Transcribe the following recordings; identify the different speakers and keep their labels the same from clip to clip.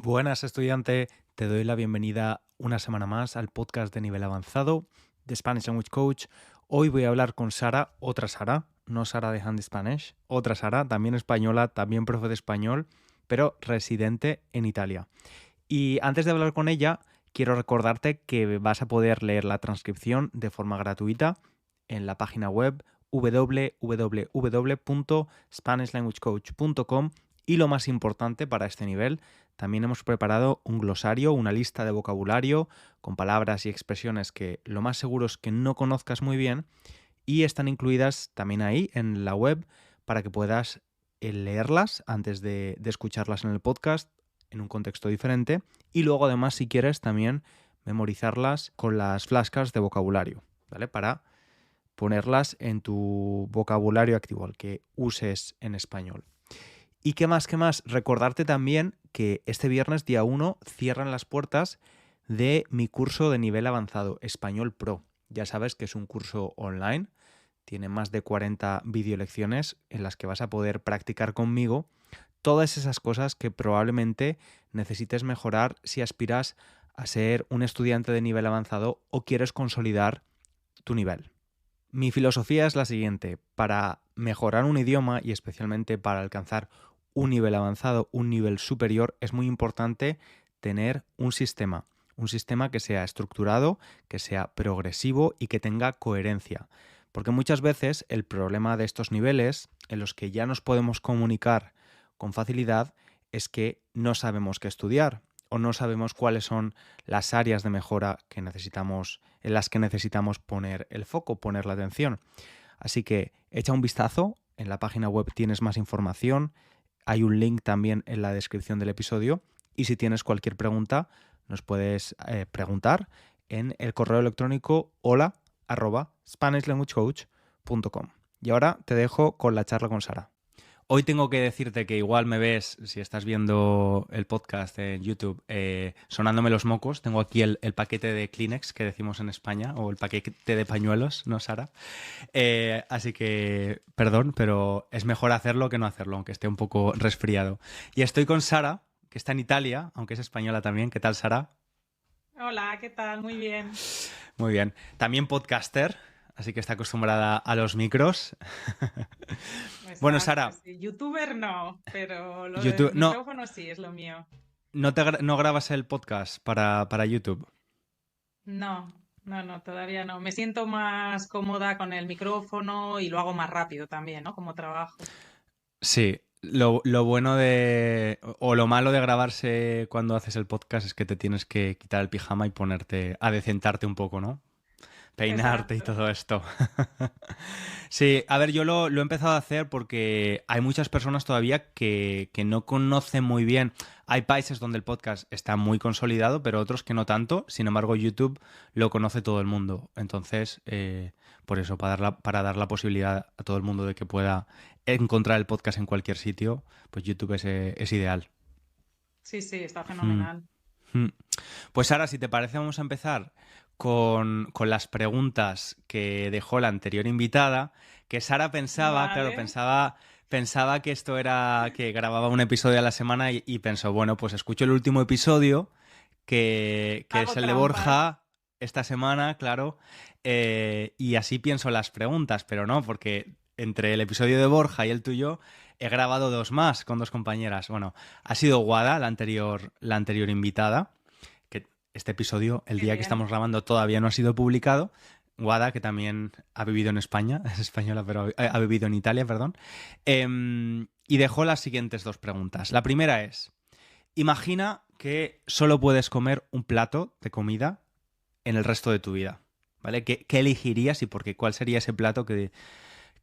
Speaker 1: Buenas, estudiante. Te doy la bienvenida una semana más al podcast de nivel avanzado de Spanish Language Coach. Hoy voy a hablar con Sara, otra Sara, no Sara de Handy Spanish, otra Sara, también española, también profe de español, pero residente en Italia. Y antes de hablar con ella, quiero recordarte que vas a poder leer la transcripción de forma gratuita en la página web www.spanishlanguagecoach.com. Y lo más importante para este nivel, también hemos preparado un glosario, una lista de vocabulario con palabras y expresiones que lo más seguro es que no conozcas muy bien y están incluidas también ahí en la web para que puedas leerlas antes de escucharlas en el podcast en un contexto diferente y luego además si quieres también memorizarlas con las flashcards de vocabulario, ¿vale? Para ponerlas en tu vocabulario activo, el que uses en español. Y qué más, recordarte también que este viernes día 1 cierran las puertas de mi curso de nivel avanzado, Español Pro. Ya sabes que es un curso online, tiene más de 40 videolecciones en las que vas a poder practicar conmigo todas esas cosas que probablemente necesites mejorar si aspiras a ser un estudiante de nivel avanzado o quieres consolidar tu nivel. Mi filosofía es la siguiente: para mejorar un idioma y especialmente para alcanzar un nivel avanzado, un nivel superior, es muy importante tener un sistema que sea estructurado, que sea progresivo y que tenga coherencia. Porque muchas veces el problema de estos niveles, en los que ya nos podemos comunicar con facilidad, es que no sabemos qué estudiar o no sabemos cuáles son las áreas de mejora que necesitamos, en las que necesitamos poner el foco, poner la atención. Así que echa un vistazo, en la página web tienes más información, hay un link también en la descripción del episodio y si tienes cualquier pregunta nos puedes preguntar en el correo electrónico hola@spanishlanguagecoach.com. Y ahora te dejo con la charla con Sara. Hoy tengo que decirte que igual me ves, si estás viendo el podcast en YouTube, sonándome los mocos. Tengo aquí el paquete de Kleenex que decimos en España, o el paquete de pañuelos, ¿no, Sara? Así que, perdón, pero es mejor hacerlo que no hacerlo, aunque esté un poco resfriado. Y estoy con Sara, que está en Italia, aunque es española también. ¿Qué tal, Sara?
Speaker 2: Hola, ¿qué tal? Muy bien.
Speaker 1: Muy bien. También podcaster, así que está acostumbrada a los micros. Bueno,
Speaker 2: Exacto,
Speaker 1: Sara,
Speaker 2: sí. YouTuber no, pero lo
Speaker 1: YouTube,
Speaker 2: del
Speaker 1: no,
Speaker 2: micrófono sí es lo mío.
Speaker 1: no grabas el podcast para YouTube.
Speaker 2: No, no, todavía no. Me siento más cómoda con el micrófono y lo hago más rápido también, ¿no? Como trabajo.
Speaker 1: Sí, lo bueno o lo malo de grabarse cuando haces el podcast es que te tienes que quitar el pijama y ponerte a decentarte un poco, ¿no? Peinarte y
Speaker 2: Exacto.
Speaker 1: todo esto. Sí, a ver, yo lo he empezado a hacer porque hay muchas personas todavía que no conocen muy bien. Hay países donde el podcast está muy consolidado, pero otros que no tanto. Sin embargo, YouTube lo conoce todo el mundo. Entonces, por eso, para dar la posibilidad a todo el mundo de que pueda encontrar el podcast en cualquier sitio, pues YouTube es ideal.
Speaker 2: Sí, sí, está
Speaker 1: Mm,
Speaker 2: fenomenal.
Speaker 1: mm. Pues ahora, si te parece, vamos a empezar con las preguntas que dejó la anterior invitada, que Sara pensaba, claro,
Speaker 2: Vale.
Speaker 1: pensaba que esto era que grababa un episodio a la semana y pensó, bueno, pues escucho el último episodio, que es
Speaker 2: Hago
Speaker 1: el de
Speaker 2: trampas.
Speaker 1: Borja, esta semana, claro, y así pienso las preguntas, pero no, porque entre el episodio de Borja y el tuyo he grabado dos más con dos compañeras. Bueno, ha sido Guada, la anterior invitada, que este episodio, el
Speaker 2: Qué
Speaker 1: día que
Speaker 2: bien.
Speaker 1: estamos grabando, todavía no ha sido publicado. Guada, que también ha vivido en España, es española, pero ha vivido en Italia, perdón. Y dejó las siguientes dos preguntas. La primera es, imagina que solo puedes comer un plato de comida en el resto de tu vida, ¿vale? ¿Qué elegirías y por qué? ¿Cuál sería ese plato que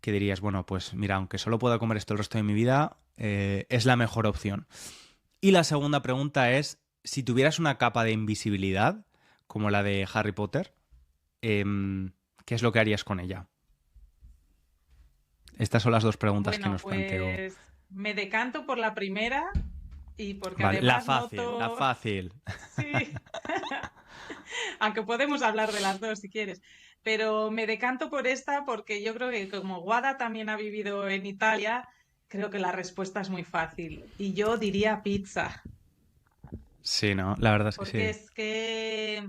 Speaker 1: dirías, bueno, pues mira, aunque solo pueda comer esto el resto de mi vida, es la mejor opción? Y la segunda pregunta es, si tuvieras una capa de invisibilidad, como la de Harry Potter, ¿qué es lo que harías con ella? Estas son las dos preguntas que
Speaker 2: Bueno,
Speaker 1: nos planteo.
Speaker 2: pues me decanto por la primera y porque
Speaker 1: Vale, la
Speaker 2: además
Speaker 1: fácil, la
Speaker 2: noto,
Speaker 1: fácil.
Speaker 2: sí, aunque podemos hablar de las dos si quieres, pero me decanto por esta porque yo creo que como Guada también ha vivido en Italia, creo que la respuesta es muy fácil y yo diría pizza.
Speaker 1: Sí, ¿no? La verdad es que
Speaker 2: porque
Speaker 1: sí.
Speaker 2: es que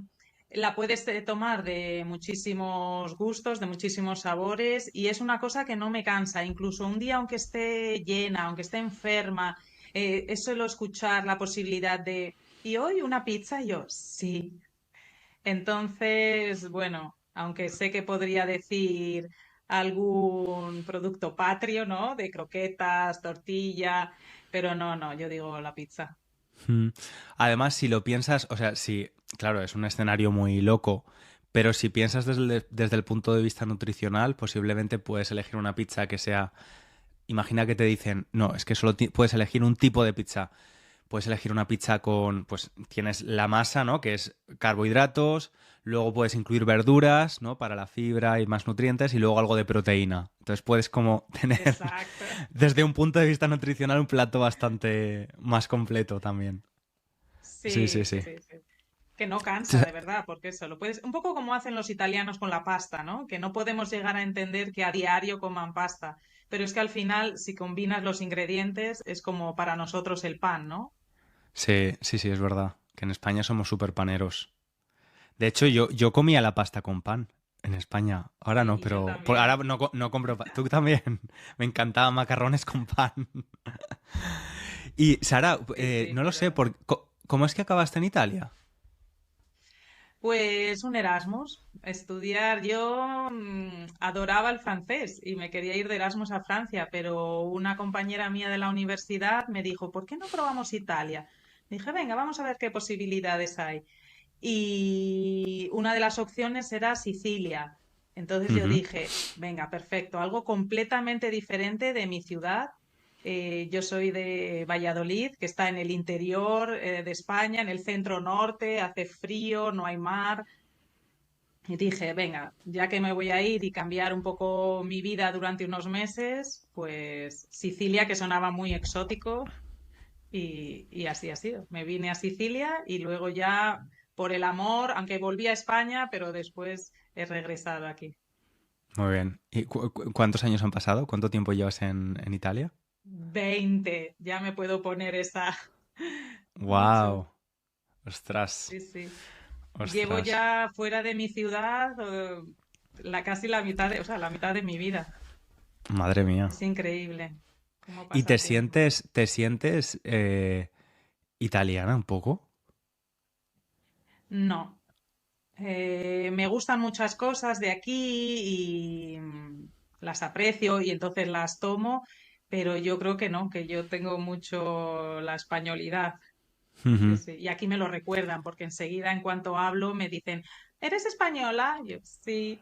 Speaker 2: la puedes tomar de muchísimos gustos, de muchísimos sabores y es una cosa que no me cansa. Incluso un día, aunque esté llena, aunque esté enferma, es solo escuchar la posibilidad de, ¿y hoy una pizza? Y yo, sí. Entonces, bueno, aunque sé que podría decir algún producto patrio, ¿no? De croquetas, tortilla, pero no, no, yo digo la pizza.
Speaker 1: Mm. Además, si lo piensas, o sea, sí, claro, es un escenario muy loco, pero si piensas desde el punto de vista nutricional, posiblemente puedes elegir una pizza que sea, imagina que te dicen, no, es que solo puedes elegir un tipo de pizza. Puedes elegir una pizza con, pues tienes la masa, ¿no? Que es carbohidratos, luego puedes incluir verduras, ¿no? Para la fibra y más nutrientes, y luego algo de proteína. Entonces puedes como tener,
Speaker 2: Exacto.
Speaker 1: desde un punto de vista nutricional, un plato bastante más completo también. Sí, sí,
Speaker 2: Sí,
Speaker 1: sí.
Speaker 2: sí, sí. Que no cansa, de verdad, porque eso lo puedes, un poco como hacen los italianos con la pasta, ¿no? Que no podemos llegar a entender que a diario coman pasta, pero es que al final, si combinas los ingredientes, es como para nosotros el pan, ¿no?
Speaker 1: Sí, sí, sí, es verdad. Que en España somos súper paneros. De hecho, yo comía la pasta con pan en España. Ahora no,
Speaker 2: Y yo
Speaker 1: pero
Speaker 2: también.
Speaker 1: ahora no, no compro pan. Tú también. Me encantaban macarrones con pan. Y Sara,
Speaker 2: Sí, sí,
Speaker 1: no lo sé,
Speaker 2: pero
Speaker 1: ¿cómo es que acabaste en Italia?
Speaker 2: pues un Erasmus, estudiar. Yo adoraba el francés y me quería ir de Erasmus a Francia, pero una compañera mía de la universidad me dijo, ¿por qué no probamos Italia? Dije, venga, vamos a ver qué posibilidades hay. Y una de las opciones era Sicilia. Entonces yo
Speaker 1: Ujú.
Speaker 2: dije, venga, perfecto, algo completamente diferente de mi ciudad. Yo soy de Valladolid, que está en el interior de España, en el centro norte, hace frío, no hay mar. Y dije, venga, ya que me voy a ir y cambiar un poco mi vida durante unos meses, pues Sicilia, que sonaba muy exótico, y así ha sido. Me vine a Sicilia y luego ya por el amor, aunque volví a España, pero después he regresado aquí.
Speaker 1: Muy bien. ¿Y cuántos años han pasado? ¿Cuánto tiempo llevas en Italia?
Speaker 2: 20, ya me puedo poner esa. Mucho.
Speaker 1: ¡Wow! ¡Ostras!
Speaker 2: Sí, sí. Llevo
Speaker 1: ¡Ostras!
Speaker 2: ya fuera de mi ciudad casi la mitad o sea, la mitad de mi vida.
Speaker 1: Madre mía.
Speaker 2: Es increíble cómo
Speaker 1: ¿Y
Speaker 2: pasa el tiempo.
Speaker 1: te sientes italiana un poco?
Speaker 2: No. Me gustan muchas cosas de aquí y las aprecio y entonces las tomo, pero yo creo que no, que yo tengo mucho la españolidad. Sí,
Speaker 1: Ujú.
Speaker 2: sí. Y aquí me lo recuerdan porque enseguida en cuanto hablo me dicen, ¿eres española? Yo sí.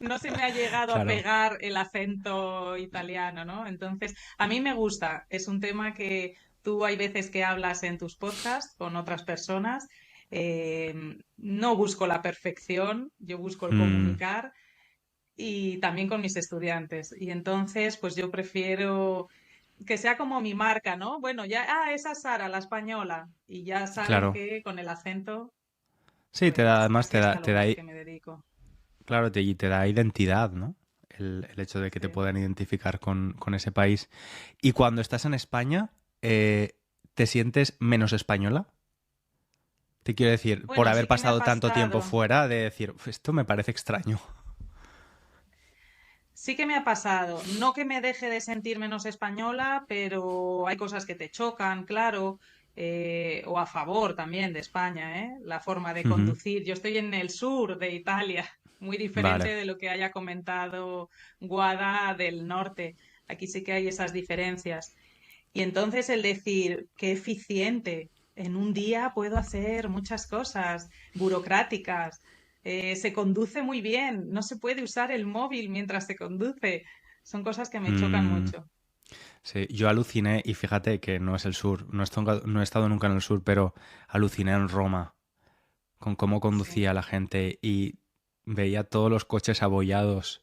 Speaker 2: No se me ha llegado a
Speaker 1: Claro.
Speaker 2: pegar el acento italiano, ¿no? Entonces, a mí me gusta. Es un tema que tú hay veces que hablas en tus podcasts con otras personas. eh, no busco la perfección, yo busco el
Speaker 1: Mm.
Speaker 2: comunicar y también con mis estudiantes. Y entonces, pues yo prefiero que sea como mi marca, ¿no? Bueno, ya, esa es Sara, la española, y ya saben
Speaker 1: Claro.
Speaker 2: que con el acento,
Speaker 1: Sí,
Speaker 2: pues
Speaker 1: además
Speaker 2: así es a
Speaker 1: te
Speaker 2: lo
Speaker 1: da,
Speaker 2: que me dedico.
Speaker 1: claro, y te da identidad, ¿no? El hecho de que te
Speaker 2: Sí.
Speaker 1: puedan identificar con ese país. Y cuando estás en España, ¿te sientes menos española? Te quiero decir, por
Speaker 2: Bueno,
Speaker 1: haber
Speaker 2: sí que me ha
Speaker 1: pasado tanto tiempo
Speaker 2: pasado.
Speaker 1: fuera, de decir, "Uf, esto me parece extraño".
Speaker 2: Sí que me ha pasado. No que me deje de sentir menos española, pero hay cosas que te chocan, claro, o a favor también de España, ¿eh? La forma de
Speaker 1: Ujú.
Speaker 2: conducir. Yo estoy en el sur de Italia, muy diferente
Speaker 1: Vale.
Speaker 2: de lo que haya comentado Guada del norte. Aquí sí que hay esas diferencias. Y entonces el decir, qué eficiente, en un día puedo hacer muchas cosas burocráticas, se conduce muy bien, no se puede usar el móvil mientras se conduce. Son cosas que me chocan
Speaker 1: Mm,
Speaker 2: mucho.
Speaker 1: sí, yo aluciné, y fíjate que no es el sur, no he estado nunca en el sur, pero aluciné en Roma con cómo
Speaker 2: Sí.
Speaker 1: conducía la gente y veía todos los coches abollados.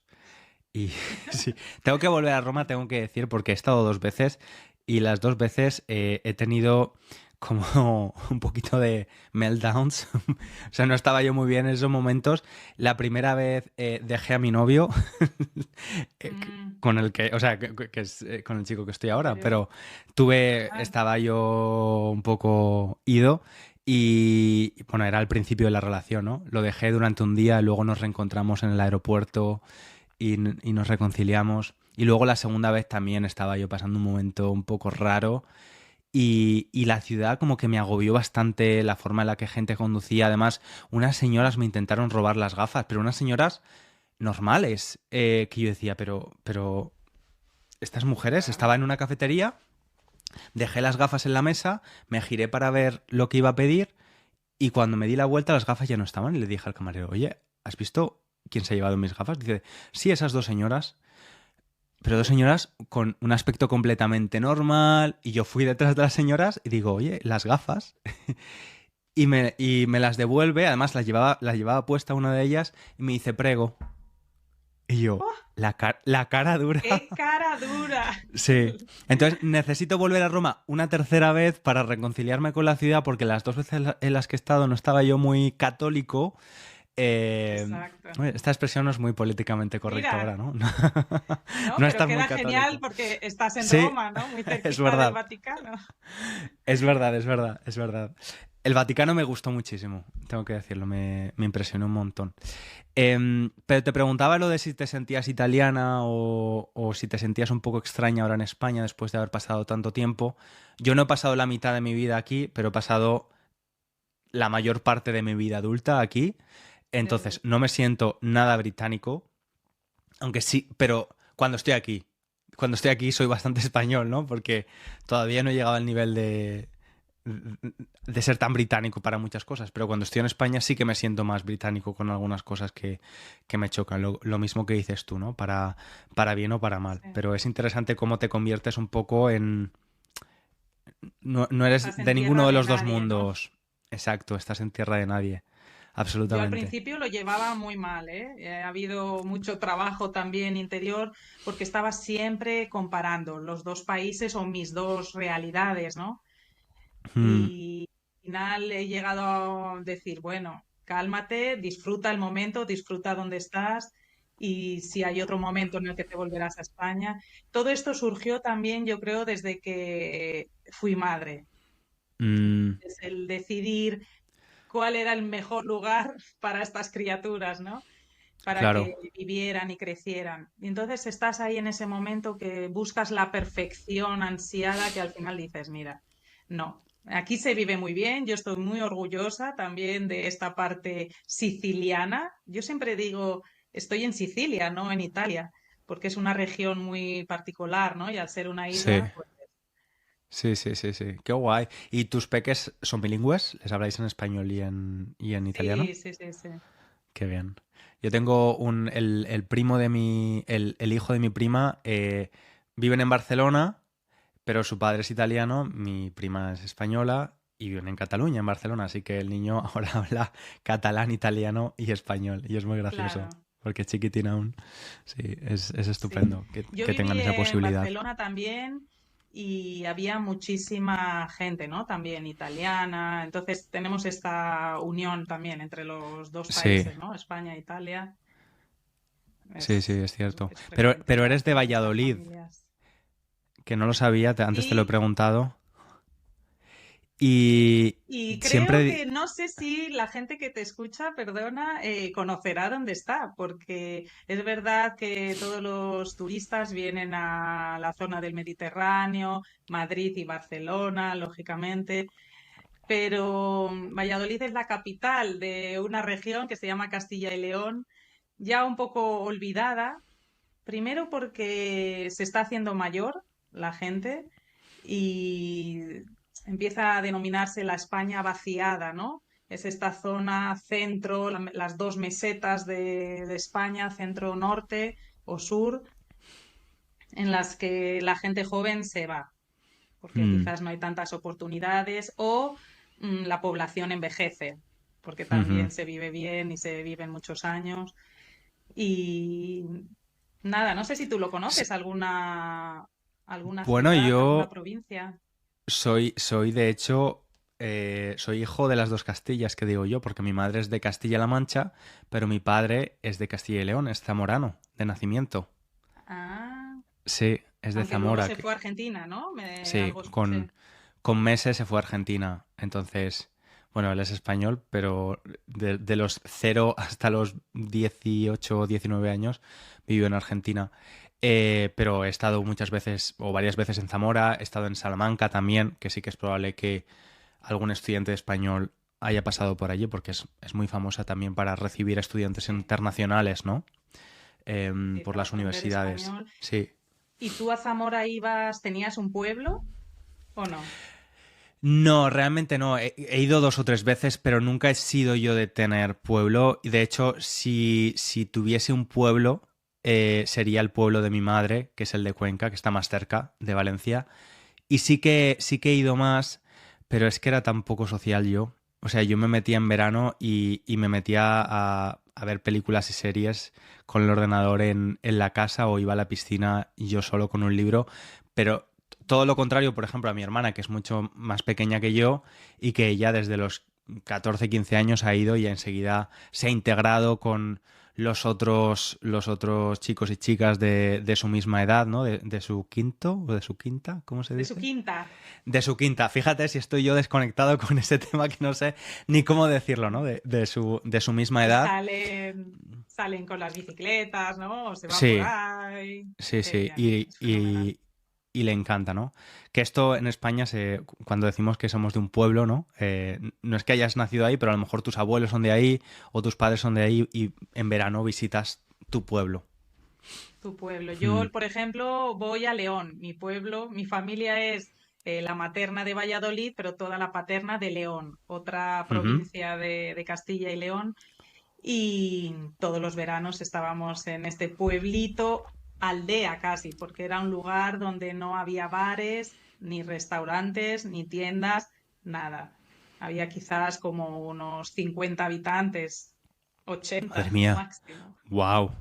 Speaker 1: Y sí, tengo que volver a Roma, tengo que decir, porque he estado dos veces y las dos veces he tenido como un poquito de meltdowns. O sea, no estaba yo muy bien en esos momentos. La primera vez dejé a mi novio,
Speaker 2: Mm,
Speaker 1: con el que, o sea, que es con el chico que estoy ahora,
Speaker 2: anterior.
Speaker 1: pero
Speaker 2: Ah,
Speaker 1: estaba yo un poco ido y, bueno, era el principio de la relación, ¿no? Lo dejé durante un día, luego nos reencontramos en el aeropuerto y nos reconciliamos. Y luego la segunda vez también estaba yo pasando un momento un poco raro y la ciudad como que me agobió bastante la forma en la que gente conducía. Además, unas señoras me intentaron robar las gafas, pero unas señoras normales, que yo decía, pero estas mujeres,
Speaker 2: claro.
Speaker 1: estaba en una cafetería, dejé las gafas en la mesa, me giré para ver lo que iba a pedir y cuando me di la vuelta las gafas ya no estaban y le dije al camarero, oye, ¿has visto quién se ha llevado mis gafas? Dice, sí, esas dos señoras. Pero dos señoras con un aspecto completamente normal. Y yo fui detrás de las señoras y digo, oye, las gafas. Y me las devuelve. Además, las llevaba puesta una de ellas. Y me dice, prego. Y yo,
Speaker 2: ¡Oh,
Speaker 1: la cara dura.
Speaker 2: qué cara dura!
Speaker 1: Sí. Entonces, necesito volver a Roma una tercera vez para reconciliarme con la ciudad. Porque las dos veces en las que he estado no estaba yo muy católico.
Speaker 2: Exacto.
Speaker 1: Esta expresión no es muy políticamente correcta ahora,
Speaker 2: Mira,
Speaker 1: ¿no?
Speaker 2: no,
Speaker 1: No
Speaker 2: pero
Speaker 1: estás muy
Speaker 2: queda genial
Speaker 1: católico.
Speaker 2: porque estás en
Speaker 1: Sí,
Speaker 2: Roma, ¿no? Muy
Speaker 1: es
Speaker 2: cerquita del
Speaker 1: verdad.
Speaker 2: Vaticano.
Speaker 1: Es verdad, es verdad, es verdad. El Vaticano me gustó muchísimo, tengo que decirlo, me impresionó un montón. Pero te preguntaba lo de si te sentías italiana o si te sentías un poco extraña ahora en España después de haber pasado tanto tiempo. Yo no he pasado la mitad de mi vida aquí, pero he pasado la mayor parte de mi vida adulta aquí. Entonces,
Speaker 2: Desde-
Speaker 1: no me siento nada británico, aunque sí, pero cuando estoy aquí soy bastante español, ¿no? Porque todavía no he llegado al nivel de ser tan británico para muchas cosas, pero cuando estoy en España sí que me siento más británico con algunas cosas que me chocan. Lo mismo que dices tú, ¿no? Para bien o para mal.
Speaker 2: sí.
Speaker 1: Pero es interesante cómo te conviertes un poco en... No, no eres
Speaker 2: Estás en
Speaker 1: de ninguno
Speaker 2: tierra
Speaker 1: de
Speaker 2: de
Speaker 1: los dos
Speaker 2: nadie, ¿no?
Speaker 1: mundos. Exacto, estás en tierra de nadie.
Speaker 2: Yo al
Speaker 1: Absolutamente.
Speaker 2: principio lo llevaba muy mal, ¿eh? Ha habido mucho trabajo también interior porque estaba siempre comparando los dos países o mis dos realidades, ¿no?
Speaker 1: Mm,
Speaker 2: Y al final he llegado a decir, bueno, cálmate, disfruta el momento, disfruta donde estás y si hay otro momento en el que te volverás a España. Todo esto surgió también, yo creo, desde que fui madre.
Speaker 1: mm,
Speaker 2: Es el decidir cuál era el mejor lugar para estas criaturas, ¿no? Para
Speaker 1: claro.
Speaker 2: que vivieran y crecieran. Y entonces estás ahí en ese momento que buscas la perfección ansiada que al final dices, mira, no, aquí se vive muy bien, yo estoy muy orgullosa también de esta parte siciliana. Yo siempre digo, estoy en Sicilia, no en Italia, porque es una región muy particular, ¿no? Y al ser una
Speaker 1: Sí.
Speaker 2: isla, pues
Speaker 1: Sí, sí, sí, sí. Qué guay. ¿Y tus peques son bilingües? ¿Les habláis en español y en italiano?
Speaker 2: sí, sí, sí, sí.
Speaker 1: Qué bien. Yo tengo el primo de el hijo de mi prima, viven en Barcelona, pero su padre es italiano, mi prima es española y viven en Cataluña, en Barcelona, así que el niño ahora habla catalán, italiano y español y es muy gracioso,
Speaker 2: Claro.
Speaker 1: porque es chiquitín aún. Sí, es
Speaker 2: Sí,
Speaker 1: estupendo
Speaker 2: yo
Speaker 1: que
Speaker 2: viví
Speaker 1: tengan esa
Speaker 2: en
Speaker 1: posibilidad.
Speaker 2: Barcelona también y había muchísima gente, ¿no? También italiana. Entonces tenemos esta unión también entre los dos
Speaker 1: Sí,
Speaker 2: países, ¿no? España e Italia.
Speaker 1: sí, sí,
Speaker 2: Es,
Speaker 1: es cierto.
Speaker 2: es frecuente
Speaker 1: Pero eres de
Speaker 2: relacionarse entre
Speaker 1: Valladolid,
Speaker 2: familias.
Speaker 1: que no lo sabía, antes te lo he
Speaker 2: Sí,
Speaker 1: preguntado. Y
Speaker 2: y creo
Speaker 1: siempre...
Speaker 2: que no sé si la gente que te escucha, perdona, conocerá dónde está, porque es verdad que todos los turistas vienen a la zona del Mediterráneo, Madrid y Barcelona, lógicamente, pero Valladolid es la capital de una región que se llama Castilla y León, ya un poco olvidada, primero porque se está haciendo mayor la gente y empieza a denominarse la España vaciada, ¿no? Es esta zona centro, las dos mesetas de España, centro-norte o sur, en las que la gente joven se va, porque
Speaker 1: mm,
Speaker 2: quizás no hay tantas oportunidades o la población envejece, porque
Speaker 1: ujú.
Speaker 2: también se vive bien y se viven muchos años. Y nada, no sé si tú lo
Speaker 1: Sí,
Speaker 2: conoces, alguna
Speaker 1: bueno,
Speaker 2: ciudad, alguna
Speaker 1: yo
Speaker 2: provincia.
Speaker 1: soy de hecho soy hijo de las dos Castillas, que digo yo, porque mi madre es de Castilla-La Mancha, pero mi padre es de Castilla y León, es zamorano, de nacimiento.
Speaker 2: Ah,
Speaker 1: Sí, es de
Speaker 2: aunque luego
Speaker 1: Zamora.
Speaker 2: se fue a Argentina, ¿no?
Speaker 1: Sí,
Speaker 2: Algo escuché.
Speaker 1: con meses se fue a Argentina. Entonces, bueno, él es español, pero de los 0 hasta los 18 o 19 años vivió en Argentina. Pero he estado muchas veces o varias veces en Zamora, he estado en Salamanca también, que sí que es probable que algún estudiante español haya pasado por allí, porque es muy famosa también para recibir estudiantes
Speaker 2: Sí,
Speaker 1: internacionales, ¿no?
Speaker 2: sí,
Speaker 1: Por
Speaker 2: para
Speaker 1: las
Speaker 2: aprender
Speaker 1: universidades.
Speaker 2: español.
Speaker 1: Sí.
Speaker 2: ¿Y tú a Zamora ibas, tenías un pueblo o no?
Speaker 1: No, realmente no. He ido 2 o 3 veces, pero nunca he sido yo de tener pueblo. Y de hecho, si tuviese un pueblo, sería el pueblo de mi madre, que es el de Cuenca, que está más cerca de Valencia. Y sí que he ido más, pero es que era tan poco social yo. O sea, yo me metía en verano y me metía a ver películas y series con el ordenador en la casa o iba a la piscina yo solo con un libro. Pero todo lo contrario, por ejemplo, a mi hermana, que es mucho más pequeña que yo y que ella desde los 14 15 años ha ido y enseguida se ha integrado con los otros chicos y chicas de su misma edad, ¿no? De su quinto o de su quinta, ¿cómo se
Speaker 2: De su
Speaker 1: dice?
Speaker 2: quinta.
Speaker 1: De su quinta. Fíjate si estoy yo desconectado con ese tema que no sé ni cómo decirlo, ¿no? De su misma
Speaker 2: Y
Speaker 1: edad.
Speaker 2: salen con las bicicletas, ¿no? O se van por
Speaker 1: Sí,
Speaker 2: ahí.
Speaker 1: sí,
Speaker 2: Qué
Speaker 1: sí.
Speaker 2: bien,
Speaker 1: Y,
Speaker 2: es fenomenal.
Speaker 1: y- y le encanta, ¿no? Que esto en España, cuando decimos que somos de un pueblo, ¿no? No es que hayas nacido ahí, pero a lo mejor tus abuelos son de ahí o tus padres son de ahí y en verano visitas tu pueblo.
Speaker 2: Tu pueblo.
Speaker 1: Mm,
Speaker 2: Yo, por ejemplo, voy a León, mi pueblo. Mi familia es la materna de Valladolid, pero toda la paterna de León, otra
Speaker 1: ujú.
Speaker 2: provincia de Castilla y León. Y todos los veranos estábamos en este pueblito, aldea casi, porque era un lugar donde no había bares, ni restaurantes, ni tiendas, nada. Había quizás como unos 50 habitantes,
Speaker 1: Madre
Speaker 2: 80
Speaker 1: mía.
Speaker 2: máximo.
Speaker 1: Wow.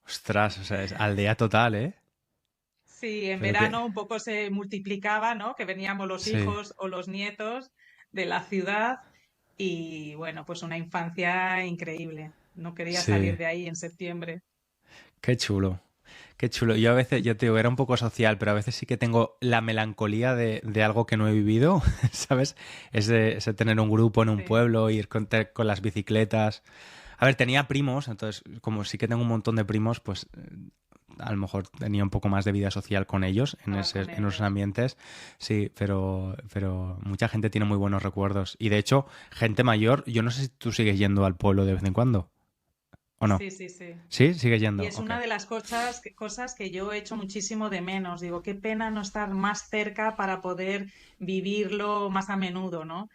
Speaker 1: Ostras, o sea, es aldea total, ¿eh?
Speaker 2: Sí, en
Speaker 1: Pero que...
Speaker 2: verano un poco se multiplicaba, ¿no? Que veníamos los
Speaker 1: Sí,
Speaker 2: hijos o los nietos de la ciudad y bueno, pues una infancia increíble. No quería salir
Speaker 1: sí.
Speaker 2: de ahí en septiembre.
Speaker 1: Qué chulo. Qué chulo. Yo a veces, yo te digo, era un poco social, pero a veces sí que tengo la melancolía de algo que no he vivido, ¿sabes? Ese tener un grupo en un
Speaker 2: Sí.
Speaker 1: pueblo, ir con las bicicletas. A ver, tenía primos, entonces, como sí que tengo un montón de primos, pues a lo mejor tenía un poco más de vida social con ellos
Speaker 2: Estabas con
Speaker 1: en esos
Speaker 2: ellos.
Speaker 1: ambientes. Sí, pero mucha gente tiene muy buenos recuerdos. Y de hecho, gente mayor, yo no sé si tú sigues yendo al pueblo de vez en cuando, ¿o no?
Speaker 2: Sí, sí, sí.
Speaker 1: ¿Sí? ¿Sigues
Speaker 2: Y
Speaker 1: yendo?
Speaker 2: es
Speaker 1: Ok.
Speaker 2: una de las cosas que yo he hecho muchísimo de menos. Digo, qué pena no estar más cerca para poder vivirlo más a menudo, ¿no?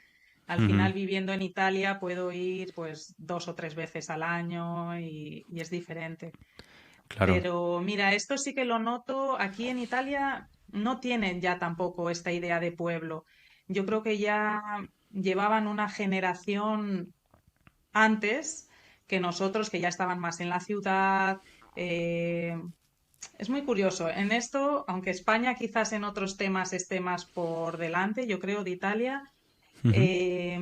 Speaker 2: Al
Speaker 1: Ujú,
Speaker 2: final, viviendo en Italia, puedo ir pues 2 o 3 veces al año y es diferente.
Speaker 1: claro.
Speaker 2: Pero mira, esto sí que lo noto. Aquí en Italia no tienen ya tampoco esta idea de pueblo. Yo creo que ya llevaban una generación antes que nosotros, que ya estaban más en la ciudad. eh, es muy curioso. En esto, aunque España quizás en otros temas esté más por delante, yo creo, de Italia,
Speaker 1: Ujú.
Speaker 2: eh,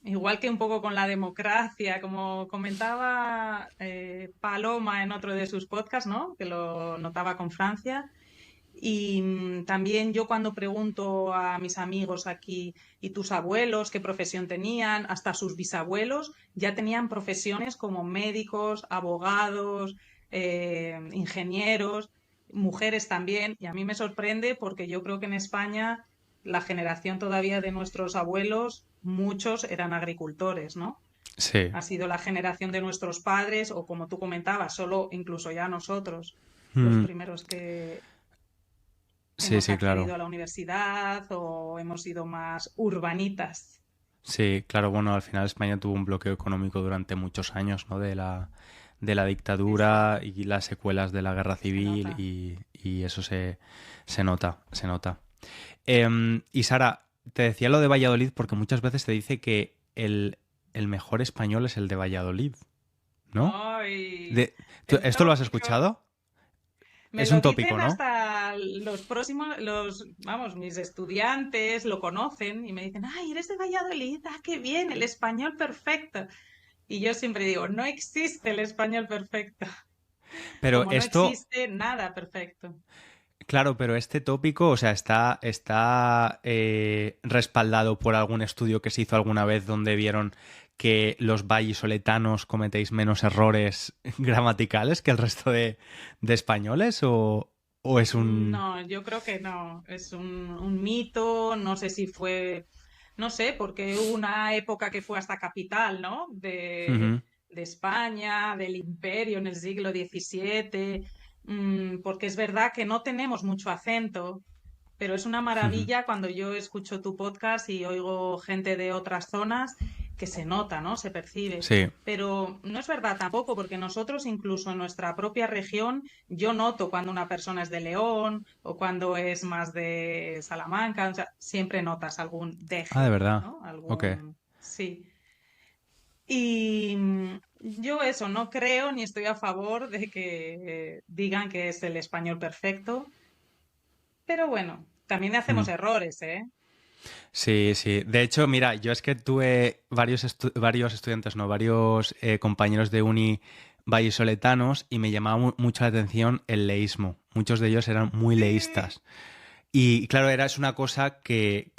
Speaker 2: igual que un poco con la democracia, como comentaba Paloma en otro de sus podcasts, ¿no? Que lo notaba con Francia. Y también yo cuando pregunto a mis amigos aquí, ¿y tus abuelos qué profesión tenían? Hasta sus bisabuelos ya tenían profesiones como médicos, abogados, ingenieros, mujeres también. Y a mí me sorprende porque yo creo que en España la generación todavía de nuestros abuelos, muchos eran agricultores, ¿no?
Speaker 1: Sí.
Speaker 2: Ha sido la generación de nuestros padres o como tú comentabas, solo incluso ya nosotros los
Speaker 1: Mm,
Speaker 2: primeros que
Speaker 1: sí,
Speaker 2: hemos
Speaker 1: sí,
Speaker 2: accedido
Speaker 1: claro.
Speaker 2: a la universidad o hemos sido más urbanitas.
Speaker 1: Sí, claro, bueno, al final España tuvo un bloqueo económico durante muchos años, ¿no? De la
Speaker 2: Sí, sí,
Speaker 1: dictadura y las secuelas de la guerra
Speaker 2: se
Speaker 1: civil
Speaker 2: nota.
Speaker 1: y eso se nota, se nota. Y Sara, te decía lo de Valladolid porque muchas veces te dice que el mejor español es el de Valladolid, ¿no?
Speaker 2: Ay,
Speaker 1: De,
Speaker 2: el
Speaker 1: ¿esto lo has
Speaker 2: tópico.
Speaker 1: escuchado?
Speaker 2: Me
Speaker 1: Es
Speaker 2: lo
Speaker 1: un
Speaker 2: dicen
Speaker 1: tópico, ¿no?
Speaker 2: hasta los próximos, vamos, mis estudiantes lo conocen y me dicen, ay, eres de Valladolid, ah, qué bien, el español perfecto. Y yo siempre digo, no existe el español perfecto,
Speaker 1: Pero
Speaker 2: como no
Speaker 1: esto,
Speaker 2: existe nada perfecto.
Speaker 1: claro, pero este tópico, o sea, está respaldado por algún estudio que se hizo alguna vez donde vieron que los vallisoletanos cometéis menos errores gramaticales que el resto de españoles, o es un...
Speaker 2: No, yo creo que no. Es un mito, no sé si fue, no sé, porque hubo una época que fue hasta capital, ¿no?
Speaker 1: Ujú,
Speaker 2: De España, del imperio en el siglo XVII, porque es verdad que no tenemos mucho acento, pero es una
Speaker 1: ujú.
Speaker 2: maravilla cuando yo escucho tu podcast y oigo gente de otras zonas que se nota, ¿no? Se percibe.
Speaker 1: Sí,
Speaker 2: Pero no es verdad tampoco, porque nosotros incluso en nuestra propia región, yo noto cuando una persona es de León o cuando es más de Salamanca, o sea, siempre notas algún
Speaker 1: ah, de
Speaker 2: deje,
Speaker 1: verdad,
Speaker 2: ¿no?
Speaker 1: ok.
Speaker 2: Algún, sí. Y yo eso, no creo ni estoy a favor de que digan que es el español perfecto, pero bueno, también hacemos
Speaker 1: Mm.
Speaker 2: errores, ¿eh?
Speaker 1: Sí, sí. De hecho, mira, yo es que tuve varios estudiantes, no, varios compañeros de uni vallisoletanos y me llamaba mucho la atención el leísmo. Muchos de ellos eran muy
Speaker 2: Sí,
Speaker 1: leístas. Y claro, es una cosa que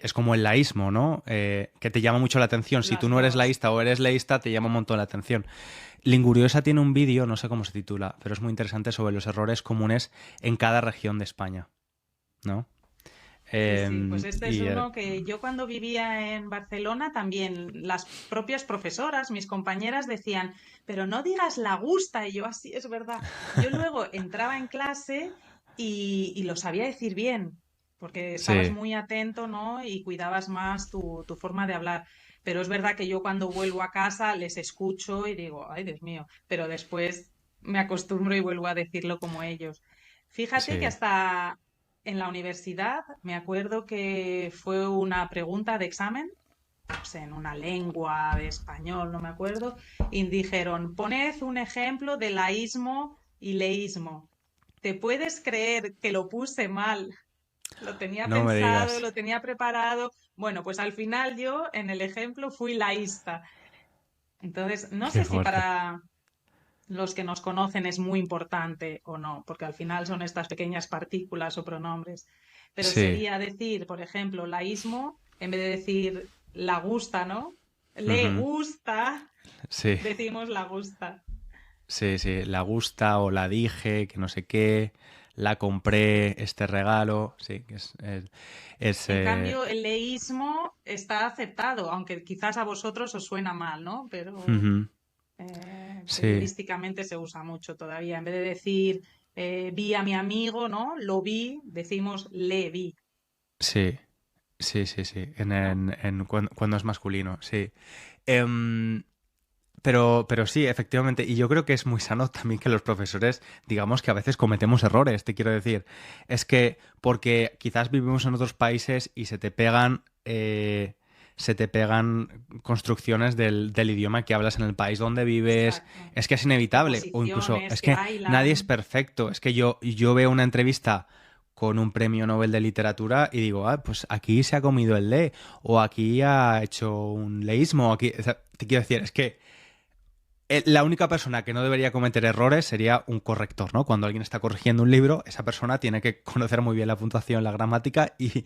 Speaker 1: es como el laísmo, ¿no? Que te llama mucho la atención. Si tú
Speaker 2: las
Speaker 1: no eres
Speaker 2: dos.
Speaker 1: laísta o eres leísta, te llama un montón la atención. Linguriosa tiene un vídeo, no sé cómo se titula, pero es muy interesante sobre los errores comunes en cada región de España, ¿no?
Speaker 2: Sí, sí, pues este es
Speaker 1: Y
Speaker 2: uno que yo cuando vivía en Barcelona también las propias profesoras, mis compañeras decían, pero no digas la gusta, y yo así es verdad. Yo luego entraba en clase y lo sabía decir bien, porque estabas
Speaker 1: sí,
Speaker 2: muy atento, ¿no? Y cuidabas más tu forma de hablar. Pero es verdad que yo cuando vuelvo a casa les escucho y digo, ay, Dios mío, pero después me acostumbro y vuelvo a decirlo como ellos. Fíjate que
Speaker 1: sí.
Speaker 2: hasta en la universidad me acuerdo que fue una pregunta de examen, no sé, en una lengua de español, no me acuerdo, y dijeron, poned un ejemplo de laísmo y leísmo. ¿Te puedes creer que lo puse mal? Lo tenía
Speaker 1: No me
Speaker 2: pensado,
Speaker 1: digas.
Speaker 2: lo tenía preparado. Bueno, pues al final yo en el ejemplo fui laísta. Entonces, no
Speaker 1: Qué
Speaker 2: sé si
Speaker 1: fuerte.
Speaker 2: para los que nos conocen es muy importante o no, porque al final son estas pequeñas partículas o pronombres. Pero
Speaker 1: Sí.
Speaker 2: sería decir, por ejemplo, laísmo, en vez de decir la gusta, ¿no? Le
Speaker 1: Ujú.
Speaker 2: gusta,
Speaker 1: Sí.
Speaker 2: decimos la gusta.
Speaker 1: Sí, sí. La gusta o la dije, que no sé qué. La compré, este regalo. Sí, que es,
Speaker 2: En cambio, el leísmo está aceptado, aunque quizás a vosotros os suena mal, ¿no? Pero
Speaker 1: ujú. Sí,
Speaker 2: periodísticamente se usa mucho todavía. En vez de decir vi a mi amigo, ¿no? Lo vi, decimos le vi,
Speaker 1: sí. Sí, sí, sí.
Speaker 2: ¿no?
Speaker 1: Cuando es masculino, sí. Em, pero sí, efectivamente, y yo creo que es muy sano también que los profesores, digamos que a veces cometemos errores, te quiero decir. Es que porque quizás vivimos en otros países y se te pegan construcciones del idioma que hablas en el país donde vives.
Speaker 2: Exacto.
Speaker 1: Es que es inevitable, o incluso
Speaker 2: Preposiciones
Speaker 1: es
Speaker 2: que
Speaker 1: que nadie es
Speaker 2: bailan.
Speaker 1: perfecto. Es que yo veo una entrevista con un premio Nobel de literatura y digo, ah, pues aquí se ha comido el le, o aquí ha hecho un leísmo, o aquí, o sea, te quiero decir, es que la única persona que no debería cometer errores sería un corrector, ¿no? Cuando alguien está corrigiendo un libro, esa persona tiene que conocer muy bien la puntuación, la gramática y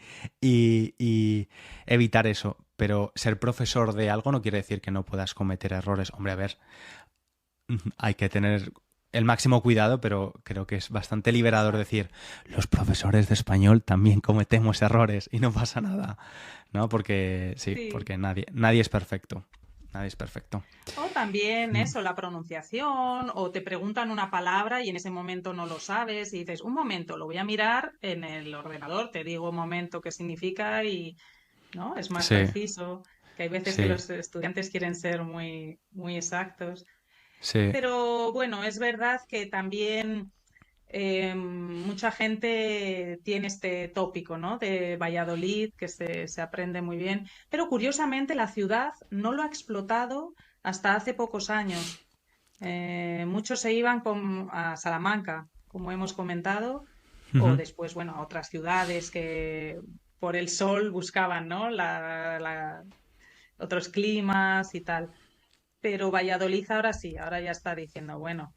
Speaker 1: evitar eso. Pero ser profesor de algo no quiere decir que no puedas cometer errores. Hombre, a ver, hay que tener el máximo cuidado, pero creo que es bastante liberador decir,
Speaker 2: Exacto.
Speaker 1: los profesores de español también cometemos errores y no pasa nada, ¿no? Porque sí,
Speaker 2: Sí.
Speaker 1: porque nadie es perfecto. Nadie es perfecto.
Speaker 2: O también
Speaker 1: Mm,
Speaker 2: eso, la pronunciación, o te preguntan una palabra y en ese momento no lo sabes y dices, un momento, lo voy a mirar en el ordenador, te digo un momento qué significa y, ¿no? Es más
Speaker 1: sí,
Speaker 2: preciso, que hay veces que
Speaker 1: sí.
Speaker 2: los estudiantes quieren ser muy, muy exactos.
Speaker 1: Sí,
Speaker 2: Pero bueno, es verdad que también mucha gente tiene este tópico, ¿no? De Valladolid, que se aprende muy bien, pero curiosamente la ciudad no lo ha explotado hasta hace pocos años. Muchos se iban a Salamanca, como hemos comentado, o
Speaker 1: Ujú.
Speaker 2: después, bueno, a otras ciudades que por el sol buscaban, ¿no? Otros climas y tal. Pero Valladolid ahora sí, ahora ya está diciendo, bueno,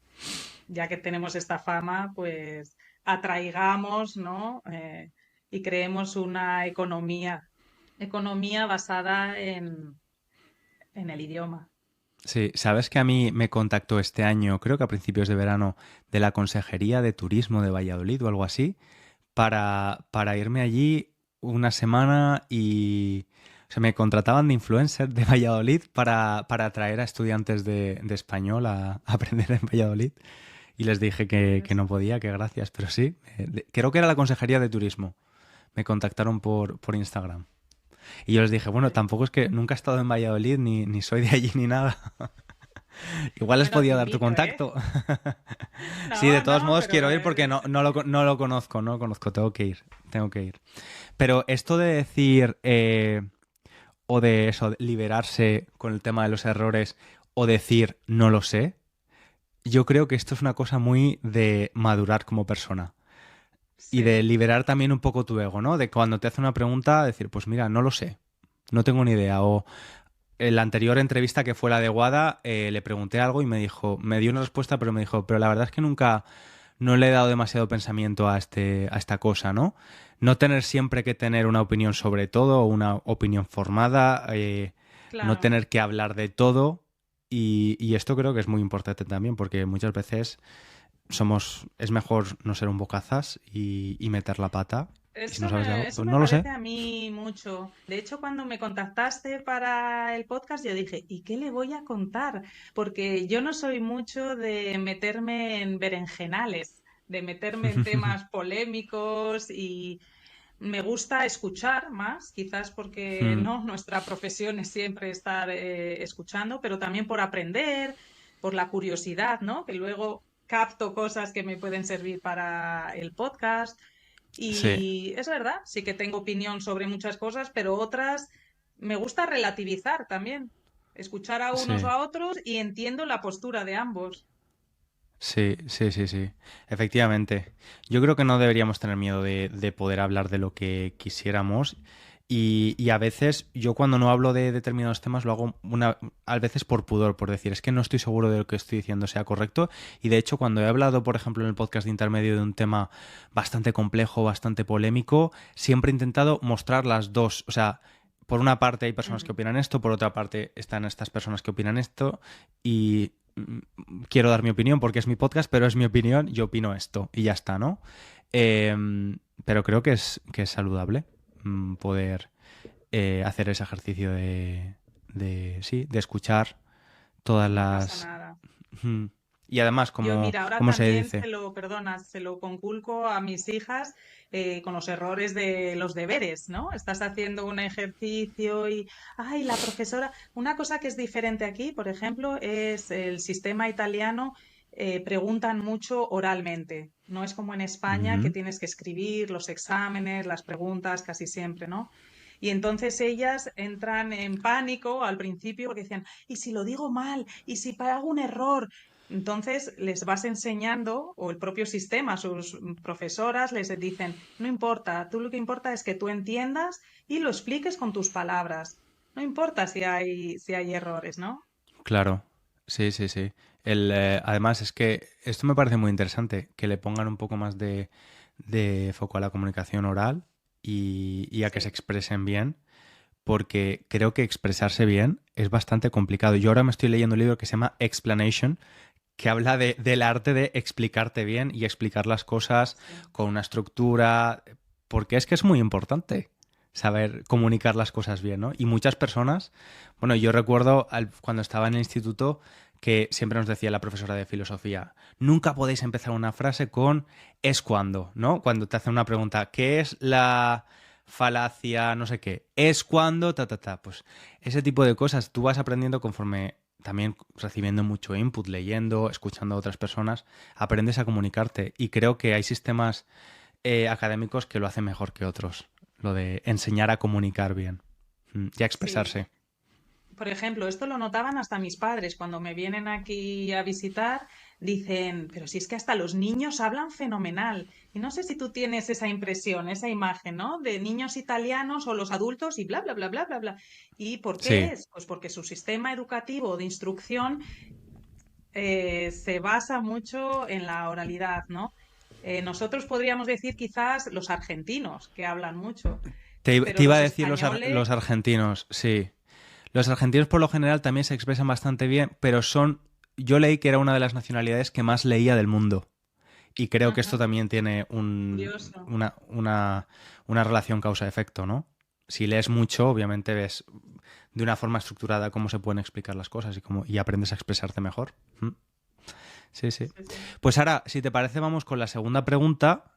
Speaker 2: ya que tenemos esta fama, pues atraigamos, ¿no? Y creemos una economía basada en el idioma.
Speaker 1: Sí, sabes que a mí me contactó este año, creo que a principios de verano, de la Consejería de Turismo de Valladolid o algo así, para irme allí una semana y... O sea, me contrataban de influencer de Valladolid para atraer a estudiantes de español a aprender en Valladolid. Y les dije que
Speaker 2: Pues,
Speaker 1: no podía, que gracias, pero sí. Creo que era la Consejería de Turismo. Me contactaron por Instagram. Y yo les dije, bueno,
Speaker 2: pues,
Speaker 1: tampoco es que nunca he estado en Valladolid, ni soy de allí ni nada. Igual les
Speaker 2: bueno, te
Speaker 1: podía dar tu
Speaker 2: invito, ¿eh?
Speaker 1: contacto. Sí, de
Speaker 2: No,
Speaker 1: todos
Speaker 2: no,
Speaker 1: modos
Speaker 2: pero
Speaker 1: quiero ir porque no lo conozco, no lo conozco, tengo que ir, tengo que ir. Pero esto de decir, o de eso, de liberarse con el tema de los errores, o decir no lo sé, yo creo que esto es una cosa muy de madurar como persona. Y de
Speaker 2: sí,
Speaker 1: liberar también un poco tu ego, ¿no? De cuando te hace una pregunta, decir, pues mira, no lo sé, no tengo ni idea. O en la anterior entrevista que fue la de Wada, le pregunté algo y me dijo, me dio una respuesta, pero me dijo, pero la verdad es que nunca, no le he dado demasiado pensamiento a esta cosa, ¿no? No tener siempre que tener una opinión sobre todo, o una opinión formada, no
Speaker 2: claro.
Speaker 1: tener que hablar de todo. Y esto creo que es muy importante también, porque muchas veces es mejor no ser un bocazas y meter la pata. Y si no sabes de algo,
Speaker 2: Eso
Speaker 1: pues
Speaker 2: me
Speaker 1: no lo sé.
Speaker 2: parece a mí mucho. De hecho, cuando me contactaste para el podcast, yo dije, ¿y qué le voy a contar? Porque yo no soy mucho de meterme en berenjenales, de meterme en temas polémicos y me gusta escuchar más, quizás porque
Speaker 1: Hmm,
Speaker 2: no, nuestra profesión es siempre estar escuchando, pero también por aprender, por la curiosidad, ¿no? Que luego capto cosas que me pueden servir para el podcast.
Speaker 1: sí,
Speaker 2: Y es verdad, sí que tengo opinión sobre muchas cosas, pero otras me gusta relativizar también, escuchar a unos o
Speaker 1: sí.
Speaker 2: a otros y entiendo la postura de ambos.
Speaker 1: Sí, sí, sí, sí. Efectivamente. Yo creo que no deberíamos tener miedo de poder hablar de lo que quisiéramos. Y a veces, yo cuando no hablo de determinados temas, lo hago a veces por pudor, por decir, es que no estoy seguro de lo que estoy diciendo sea correcto. Y de hecho, cuando he hablado, por ejemplo, en el podcast de intermedio de un tema bastante complejo, bastante polémico, siempre he intentado mostrar las dos. O sea, por una parte hay personas que
Speaker 2: Ujú.
Speaker 1: opinan esto, por otra parte están estas personas que opinan esto. Y quiero dar mi opinión porque es mi podcast, pero es mi opinión, yo opino esto y ya está, ¿no? Eh, pero creo que es saludable poder hacer ese ejercicio sí, de escuchar todas
Speaker 2: No pasa
Speaker 1: las...
Speaker 2: nada.
Speaker 1: Mm. Y además,
Speaker 2: Yo, mira, ahora
Speaker 1: como se
Speaker 2: también
Speaker 1: dice?
Speaker 2: perdona, se lo conculco a mis hijas con los errores de los deberes, ¿no? Estás haciendo un ejercicio y, ay, la profesora, una cosa que es diferente aquí, por ejemplo, es el sistema italiano, preguntan mucho oralmente. No es como en España que
Speaker 1: Ujú.
Speaker 2: tienes que escribir los exámenes, las preguntas casi siempre, ¿no? Y entonces ellas entran en pánico al principio porque decían, ¿y si lo digo mal? ¿Y si hago un error? Entonces les vas enseñando, o el propio sistema, sus profesoras les dicen, no importa, tú lo que importa es que tú entiendas y lo expliques con tus palabras. No importa si hay errores, ¿no?
Speaker 1: Claro, sí, sí, sí. Además, es que esto me parece muy interesante, que le pongan un poco más de foco a la comunicación oral y a que se
Speaker 2: Sí,
Speaker 1: expresen bien, porque creo que expresarse bien es bastante complicado. Yo ahora me estoy leyendo un libro que se llama Explanation, que habla del arte de explicarte bien y explicar las cosas
Speaker 2: sí.
Speaker 1: con una estructura, porque es que es muy importante saber comunicar las cosas bien, ¿no? Y muchas personas, bueno, yo recuerdo cuando estaba en el instituto que siempre nos decía la profesora de filosofía, nunca podéis empezar una frase con es cuando, ¿no? Cuando te hacen una pregunta, ¿qué es la falacia, no sé qué? Es cuando, ta, ta, ta. Pues ese tipo de cosas tú vas aprendiendo conforme también recibiendo mucho input, leyendo, escuchando a otras personas, aprendes a comunicarte. Y creo que hay sistemas académicos que lo hacen mejor que otros. Lo de enseñar a comunicar bien y a
Speaker 2: Sí,
Speaker 1: expresarse.
Speaker 2: por ejemplo, esto lo notaban hasta mis padres cuando me vienen aquí a visitar, dicen, pero si es que hasta los niños hablan fenomenal. Y no sé si tú tienes esa impresión, esa imagen, ¿no? De niños italianos o los adultos y bla, bla, bla, bla, bla, bla. ¿Y por qué
Speaker 1: Sí,
Speaker 2: es? Pues porque su sistema educativo de instrucción se basa mucho en la oralidad, ¿no? Nosotros podríamos decir quizás los argentinos, que hablan mucho,
Speaker 1: te
Speaker 2: pero
Speaker 1: iba a
Speaker 2: los
Speaker 1: decir los
Speaker 2: españoles,
Speaker 1: argentinos, sí. Los argentinos por lo general también se expresan bastante bien, pero son... Yo leí que era una de las nacionalidades que más leía del mundo. Y creo que esto
Speaker 2: ajá,
Speaker 1: también tiene
Speaker 2: curioso.
Speaker 1: una relación causa-efecto, ¿no? Si lees mucho, obviamente ves de una forma estructurada cómo se pueden explicar las cosas y aprendes a expresarte mejor. Mm. Sí, sí.
Speaker 2: Sí, sí.
Speaker 1: Pues ahora, si te parece, vamos con la segunda pregunta,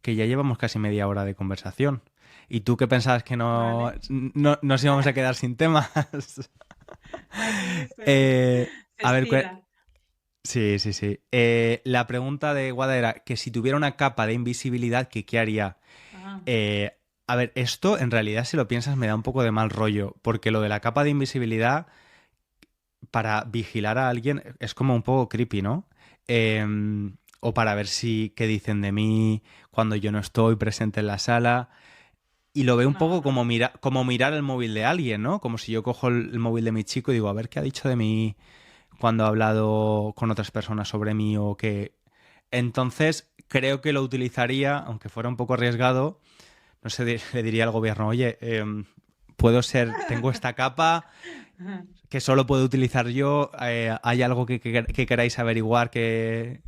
Speaker 1: que ya llevamos casi media hora de conversación. ¿Y tú qué pensabas que
Speaker 2: Vale.
Speaker 1: no nos íbamos a quedar sin temas?
Speaker 2: Aquí se
Speaker 1: A ver,
Speaker 2: estira.
Speaker 1: sí, sí, sí. La pregunta de Guada era que si tuviera una capa de invisibilidad, ¿que qué haría?
Speaker 2: Ah,
Speaker 1: Eh, a ver, esto en realidad, si lo piensas, me da un poco de mal rollo, porque lo de la capa de invisibilidad para vigilar a alguien es como un poco creepy, ¿no? Eh, o para ver si qué dicen de mí cuando yo no estoy presente en la sala. Y lo veo un
Speaker 2: no,
Speaker 1: poco como,
Speaker 2: no.
Speaker 1: como mirar el móvil de alguien, ¿no? Como si yo cojo el móvil de mi chico y digo, a ver qué ha dicho de mí cuando ha hablado con otras personas sobre mí o qué. Entonces, creo que lo utilizaría, aunque fuera un poco arriesgado, no sé, le diría al gobierno, oye, puedo ser, tengo esta capa que solo puedo utilizar yo, ¿hay algo que queráis averiguar que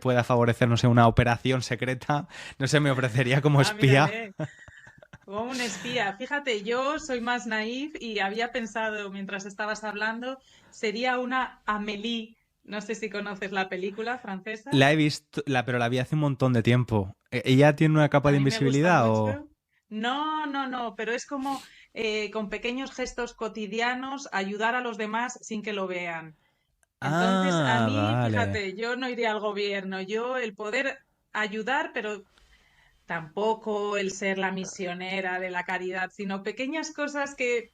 Speaker 1: pueda favorecer, no sé, una operación secreta? No sé, me ofrecería como
Speaker 2: Ah,
Speaker 1: espía.
Speaker 2: mírale, como un espía. Fíjate, yo soy más naif y había pensado mientras estabas hablando, sería una Amélie. No sé si conoces la película francesa.
Speaker 1: La he visto, pero la vi hace un montón de tiempo. ¿Ella tiene una capa
Speaker 2: A
Speaker 1: de
Speaker 2: mí me gusta
Speaker 1: invisibilidad o...?
Speaker 2: mucho. No, no, no, pero es como con pequeños gestos cotidianos ayudar a los demás sin que lo vean. Entonces, a
Speaker 1: Ah,
Speaker 2: mí,
Speaker 1: vale.
Speaker 2: fíjate, yo no iría al gobierno, yo el poder ayudar, pero tampoco el ser la misionera de la caridad, sino pequeñas cosas que,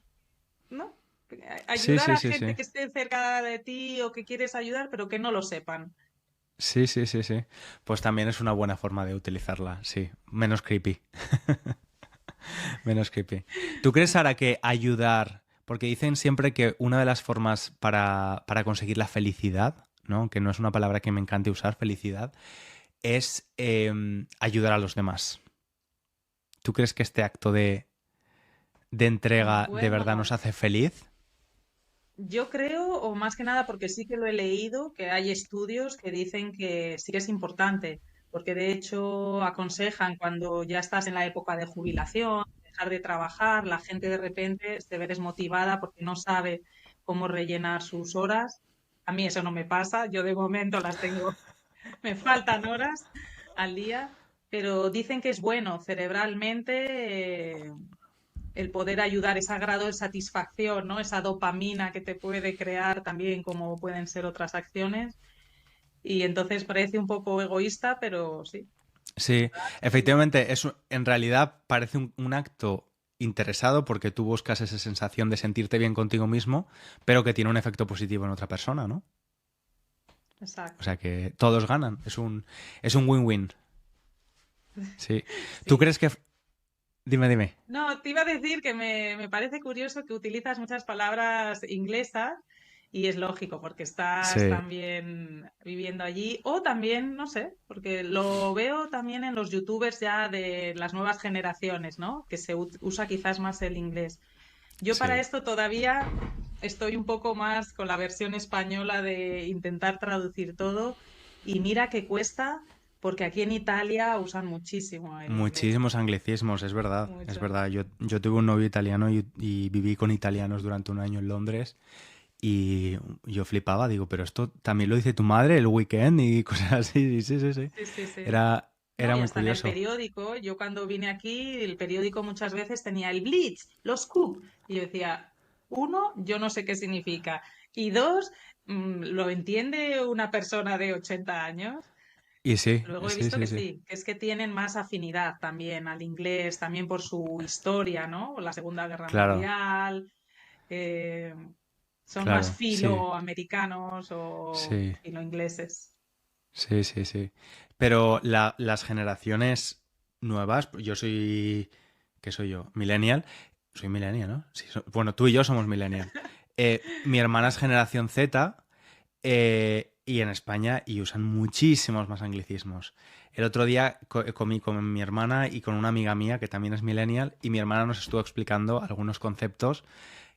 Speaker 2: ¿no?
Speaker 1: Sí,
Speaker 2: Ayudar
Speaker 1: sí,
Speaker 2: a
Speaker 1: sí,
Speaker 2: gente
Speaker 1: sí.
Speaker 2: que esté cerca de ti o que quieres ayudar, pero que no lo sepan.
Speaker 1: Sí, sí, sí, sí. Pues también es una buena forma de utilizarla, sí. Menos creepy. Menos creepy. ¿Tú crees, Sara, que ayudar, porque dicen siempre que una de las formas para conseguir la felicidad, ¿no? Que no es una palabra que me encante usar, felicidad, es ayudar a los demás. ¿Tú crees que este acto de entrega de verdad
Speaker 2: Bueno,
Speaker 1: nos hace feliz?
Speaker 2: yo creo, o más que nada porque sí que lo he leído, que hay estudios que dicen que sí que es importante, porque de hecho aconsejan cuando ya estás en la época de jubilación, dejar de trabajar, la gente de repente se ve desmotivada porque no sabe cómo rellenar sus horas. A mí eso no me pasa, yo de momento las tengo, me faltan horas al día, pero dicen que es bueno cerebralmente. El poder ayudar, ese grado de satisfacción, ¿no? Esa dopamina que te puede crear también, como pueden ser otras acciones. Y entonces parece un poco egoísta, pero sí,
Speaker 1: Sí,
Speaker 2: sí.
Speaker 1: efectivamente, en realidad parece un acto interesado porque tú buscas esa sensación de sentirte bien contigo mismo, pero que tiene un efecto positivo en otra persona, ¿no? O
Speaker 2: Exacto.
Speaker 1: sea que todos ganan, es un win-win. Sí. ¿Tú
Speaker 2: Sí.
Speaker 1: crees que... Dime, dime.
Speaker 2: No, te iba a decir que me parece curioso que utilizas muchas palabras inglesas y es lógico porque estás
Speaker 1: Sí,
Speaker 2: también viviendo allí o también, no sé, porque lo veo también en los youtubers ya de las nuevas generaciones, ¿no? Que se usa quizás más el inglés. Yo para
Speaker 1: sí.
Speaker 2: esto todavía estoy un poco más con la versión española de intentar traducir todo y mira que cuesta porque aquí en Italia usan muchísimo el inglés,
Speaker 1: Muchísimos anglicismos, es verdad, es
Speaker 2: mucho.
Speaker 1: verdad. Yo tuve un novio italiano y viví con italianos durante un año en Londres y yo flipaba, digo, pero esto también lo dice tu madre el weekend y cosas así. Sí, sí, sí.
Speaker 2: Sí, sí, sí.
Speaker 1: Era,
Speaker 2: No,
Speaker 1: era
Speaker 2: y
Speaker 1: muy
Speaker 2: hasta en el
Speaker 1: curioso.
Speaker 2: periódico, yo cuando vine aquí, el periódico muchas veces tenía el Blitz, los Scoop, y yo decía, uno, yo no sé qué significa, y dos, ¿lo entiende una persona de 80 años?
Speaker 1: Y sí,
Speaker 2: Luego he
Speaker 1: sí,
Speaker 2: visto
Speaker 1: sí,
Speaker 2: que
Speaker 1: sí.
Speaker 2: sí, que es que tienen más afinidad también al inglés, también por su historia, ¿no? La Segunda Guerra
Speaker 1: Claro.
Speaker 2: Mundial. eh, son más
Speaker 1: Claro, sí,
Speaker 2: filoamericanos o
Speaker 1: sí,
Speaker 2: filoingleses.
Speaker 1: sí, sí, sí. Pero las generaciones nuevas, yo soy, ¿qué soy yo? Millennial. Soy millennial, ¿no? Sí, bueno, tú y yo somos millennial. Mi hermana es generación Z. Y en España y usan muchísimos más anglicismos. El otro día comí con mi hermana y con una amiga mía que también es millennial y mi hermana nos estuvo explicando algunos conceptos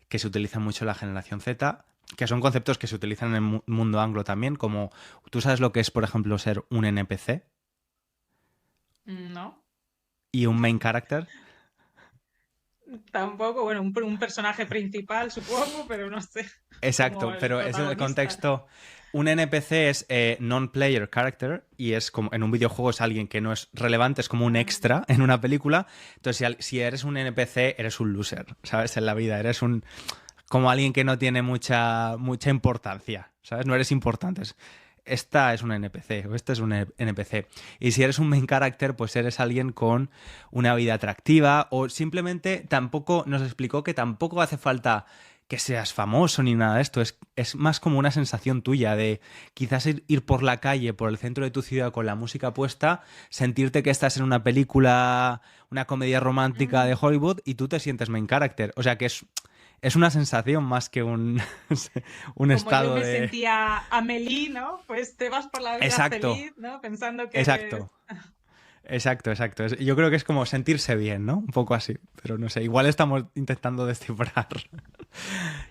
Speaker 1: que se utilizan mucho en la generación Z, que son conceptos que se utilizan en el mundo anglo también, como tú sabes lo que es, por ejemplo, ser un NPC
Speaker 2: ¿No?
Speaker 1: y un main character.
Speaker 2: Tampoco, bueno, un personaje principal, supongo, pero no sé, como
Speaker 1: Exacto,
Speaker 2: el
Speaker 1: pero es en el
Speaker 2: protagonista.
Speaker 1: contexto. Un NPC es non-player character y es como en un videojuego es alguien que no es relevante, es como un
Speaker 2: Ah,
Speaker 1: extra en una película. Entonces, si eres un NPC, eres un loser, ¿sabes? En la vida, eres un como alguien que no tiene mucha importancia, ¿sabes? No eres importante. Esta es un NPC o este es un NPC. Y si eres un main character, pues eres alguien con una vida atractiva o simplemente tampoco nos explicó que tampoco hace falta que seas famoso ni nada de esto. Es más como una sensación tuya de quizás ir por la calle, por el centro de tu ciudad con la música puesta, sentirte que estás en una película, una comedia romántica de
Speaker 2: mm.
Speaker 1: Hollywood y tú te sientes main character. O sea que es una sensación más que un
Speaker 2: Como yo
Speaker 1: estado
Speaker 2: me
Speaker 1: de...
Speaker 2: sentía Amelie, ¿no? Pues te vas por la vida
Speaker 1: Exacto,
Speaker 2: feliz, ¿no? Pensando que eres...
Speaker 1: exacto, exacto, exacto. Yo creo que es como sentirse bien, ¿no? Un poco así, pero no sé, igual estamos intentando descifrar.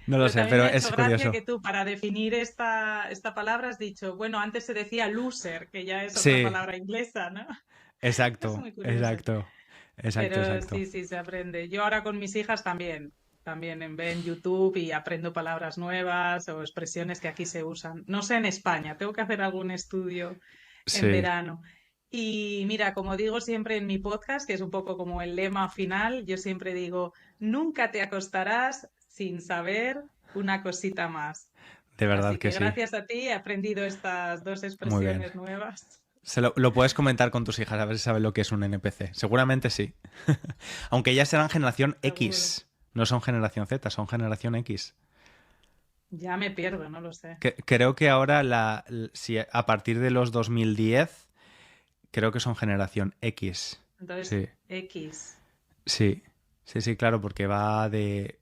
Speaker 1: No lo
Speaker 2: Pero
Speaker 1: sé,
Speaker 2: también
Speaker 1: pero
Speaker 2: me ha
Speaker 1: es
Speaker 2: hecho gracia que
Speaker 1: curioso.
Speaker 2: tú, para definir esta palabra, has dicho, bueno, antes se decía loser, que ya es otra
Speaker 1: Sí,
Speaker 2: palabra inglesa, ¿no? Es
Speaker 1: exacto,
Speaker 2: muy curioso.
Speaker 1: exacto, exacto,
Speaker 2: Pero
Speaker 1: exacto.
Speaker 2: sí, sí, se aprende. Yo ahora con mis hijas también ven YouTube y aprendo palabras nuevas o expresiones que aquí se usan. No sé en España, tengo que hacer algún estudio en
Speaker 1: Sí,
Speaker 2: verano. Y mira, como digo siempre en mi podcast, que es un poco como el lema final, yo siempre digo, nunca te acostarás sin saber una cosita más.
Speaker 1: de verdad
Speaker 2: Así
Speaker 1: que
Speaker 2: que
Speaker 1: sí.
Speaker 2: gracias a ti he aprendido estas dos
Speaker 1: Muy bien.
Speaker 2: expresiones nuevas.
Speaker 1: Lo puedes comentar con tus hijas a ver si saben lo que es un NPC. Seguramente sí. Aunque ya serán generación
Speaker 2: Seguro.
Speaker 1: X. No son generación Z, son generación X.
Speaker 2: Ya me pierdo, no lo sé.
Speaker 1: Creo que ahora, si a partir de los 2010, creo que son generación X.
Speaker 2: Entonces,
Speaker 1: Sí,
Speaker 2: X.
Speaker 1: sí. Sí, sí, claro, porque va de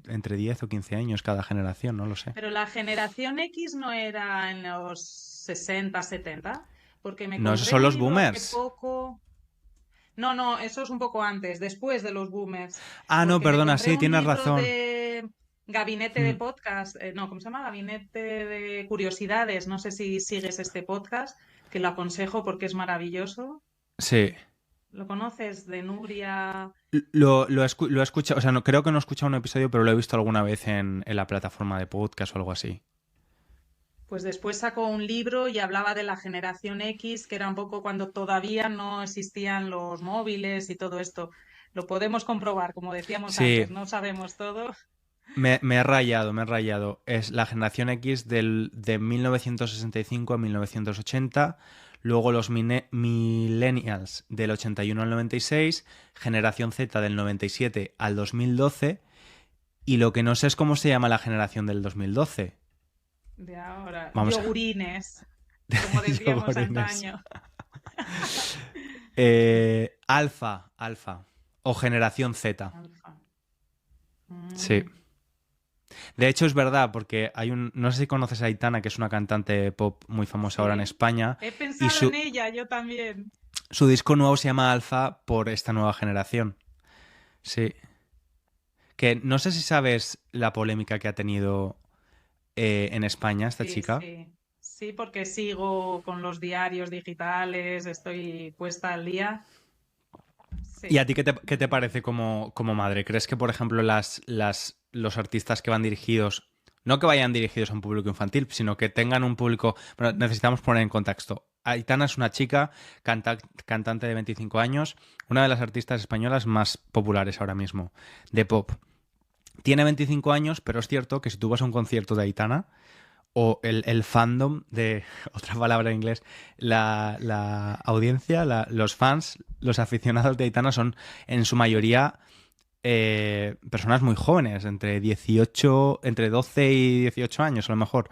Speaker 1: entre 10 o 15 años cada generación, no lo sé.
Speaker 2: Pero la generación X no era en los 60, 70, porque me
Speaker 1: No, esos
Speaker 2: compré
Speaker 1: son
Speaker 2: un
Speaker 1: los
Speaker 2: libro hace
Speaker 1: boomers.
Speaker 2: poco. No, no, eso es un poco antes, después de los boomers,
Speaker 1: Ah, no,
Speaker 2: porque me
Speaker 1: perdona,
Speaker 2: compré
Speaker 1: sí,
Speaker 2: un
Speaker 1: tienes
Speaker 2: libro
Speaker 1: razón.
Speaker 2: de Gabinete de
Speaker 1: Mm,
Speaker 2: Podcast, no, ¿cómo se llama? Gabinete de Curiosidades. No sé si sigues este podcast, que lo aconsejo porque es maravilloso.
Speaker 1: sí.
Speaker 2: ¿Lo conoces? De Nuria.
Speaker 1: Lo he escuchado, o sea, no, creo que no he escuchado un episodio, pero lo he visto alguna vez en la plataforma de podcast o algo así.
Speaker 2: Pues después sacó un libro y hablaba de la generación X, que era un poco cuando todavía no existían los móviles y todo esto. Lo podemos comprobar, como decíamos
Speaker 1: Sí,
Speaker 2: antes, no sabemos todo.
Speaker 1: me he rayado, me he rayado. Es la generación X de 1965 a 1980, luego los millennials del 81 al 96, generación Z del 97 al 2012, y lo que no sé es cómo se llama la generación del 2012.
Speaker 2: De ahora,
Speaker 1: Vamos a...
Speaker 2: yogurines, como decíamos
Speaker 1: Yogurines.
Speaker 2: antaño.
Speaker 1: Alfa, alfa. O generación Z.
Speaker 2: Alfa.
Speaker 1: Sí.
Speaker 2: Mm.
Speaker 1: De hecho, es verdad, porque hay un. No sé si conoces a Aitana, que es una cantante pop muy famosa ahora en
Speaker 2: Sí,
Speaker 1: España.
Speaker 2: he
Speaker 1: Y
Speaker 2: pensado en
Speaker 1: su,
Speaker 2: ella, yo también.
Speaker 1: su disco nuevo se llama Alfa por esta nueva generación. Sí. Que no sé si sabes la polémica que ha tenido en España esta
Speaker 2: Sí,
Speaker 1: chica.
Speaker 2: sí. Sí, porque sigo con los diarios digitales, estoy puesta al día.
Speaker 1: ¿Y a
Speaker 2: Sí.
Speaker 1: ti qué te parece como madre? ¿Crees que, por ejemplo, los artistas que van dirigidos, no que vayan dirigidos a un público infantil, sino que tengan un público... Bueno, necesitamos poner en contexto. Aitana es una chica, cantante de 25 años, una de las artistas españolas más populares ahora mismo, de pop. Tiene 25 años, pero es cierto que si tú vas a un concierto de Aitana, o el fandom de, otra palabra en inglés, la audiencia, los fans, los aficionados de Aitana son en su mayoría personas muy jóvenes, entre 12 y 18 años a lo mejor.